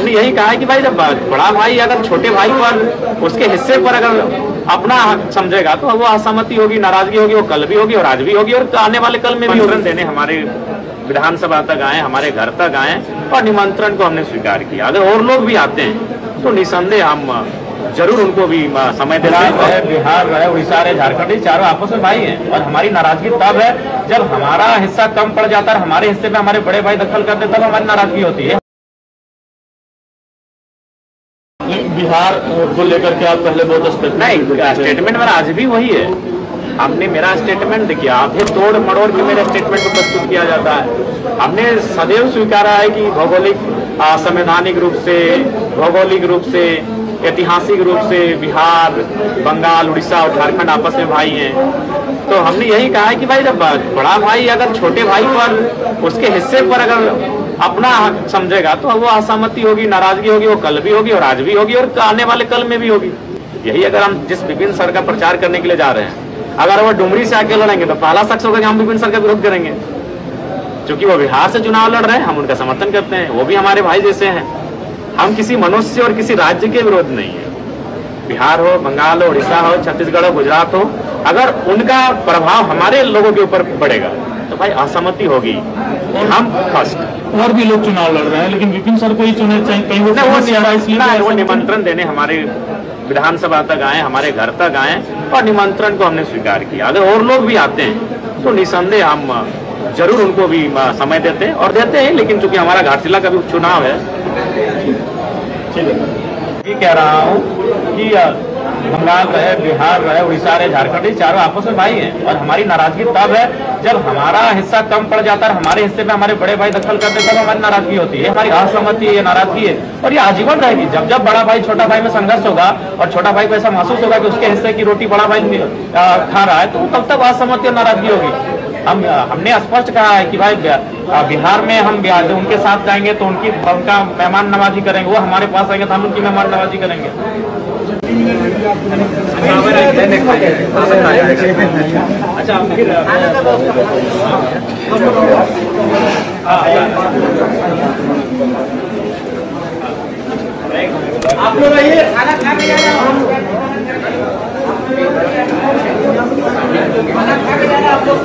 हमने यही कहा है कि भाई जब बड़ा भाई अगर छोटे भाई पर उसके हिस्से पर अगर अपना हक समझेगा तो वो असहमति होगी, नाराजगी होगी, वो कल भी होगी और आज भी होगी और आने वाले कल में भी निमंत्रण देने हमारे विधानसभा तक आए, हमारे घर तक आए और निमंत्रण को हमने स्वीकार किया। अगर और लोग भी आते हैं तो निसंदेह हम जरूर उनको भी समय देते हैं। बिहार रहे, उड़ीसा रहे, झारखंड, चारों आपस में भाई हैं और हमारी नाराजगी तब है जब हमारा हिस्सा कम पड़ जाता है, हमारे हिस्से में हमारे बड़े भाई दखल करते तब हमारी नाराजगी होती है। बिहार को लेकर के आप पहले बहुत स्टेटमेंट मेरा आज भी वही है। हमने मेरा स्टेटमेंट देखिए, आधे तोड़ मड़ोड़ के मेरे स्टेटमेंट को प्रस्तुत किया जाता है। हमने सदैव स्वीकारा है कि भौगोलिक, संवैधानिक रूप से, भौगोलिक रूप से, ऐतिहासिक रूप से बिहार, बंगाल, उड़ीसा और झारखंड आपस में भाई हैं। तो हमने यही कहा है कि भाई जब बड़ा भाई अगर छोटे भाई पर उसके हिस्से पर अगर अपना हक समझेगा तो वो असहमति होगी, नाराजगी होगी, वो कल भी होगी और आज भी होगी और आने वाले कल में भी होगी। यही अगर हम जिस विपिन सर का प्रचार करने के लिए जा रहे हैं, अगर वो डुमरी से आके लड़ेंगे तो पहला शख्स होगा कि हम विपिन सर का विरोध करेंगे। क्योंकि वो बिहार से चुनाव लड़ रहे हैं, हम उनका समर्थन करते हैं, वो भी हमारे भाई जैसे हैं। हम किसी मनुष्य और किसी राज्य के विरोध नहीं है। बिहार हो, बंगाल हो, उड़ीसा हो, छत्तीसगढ़ हो, गुजरात हो, अगर उनका प्रभाव हमारे लोगों के ऊपर पड़ेगा तो भाई असहमति होगी। हम फर्स्ट और भी लोग चुनाव लड़ रहे हैं लेकिन विपिन सर को ही चुने चाहिए, कहीं वो निमंत्रण देने हमारे विधानसभा तक आए, हमारे घर तक आए और निमंत्रण को हमने स्वीकार किया। अगर और लोग भी आते हैं तो निसंदेह हम जरूर उनको भी समय देते हैं और देते हैं। लेकिन चूंकि हमारा घाटशिला का भी चुनाव है, ये कह रहा हूँ कि बंगाल रहे, बिहार रहे, उड़ीसा रहे, झारखंड, चारों आपस में भाई हैं और हमारी नाराजगी तब है जब हमारा हिस्सा कम पड़ जाता है, हमारे हिस्से में हमारे बड़े भाई दखल करते तब हमारी नाराजगी होती है। हमारी असहमति है, ये नाराजगी है और ये आजीवन रहेगी। जब जब बड़ा भाई छोटा भाई में संघर्ष होगा और छोटा भाई को ऐसा महसूस होगा कि उसके हिस्से की रोटी बड़ा भाई खा रहा है तो तब तक असहमति और नाराजगी होगी। हमने स्पष्ट कहा है कि भाई बिहार में हम उनके साथ जाएंगे तो उनका मेहमान नवाजी करेंगे, वो हमारे पास आएंगे तो हम उनकी मेहमान नवाजी करेंगे। अच्छा फिर आप लोग आइए, खाना खा के जाना, खाना खा के जाना आप लोग।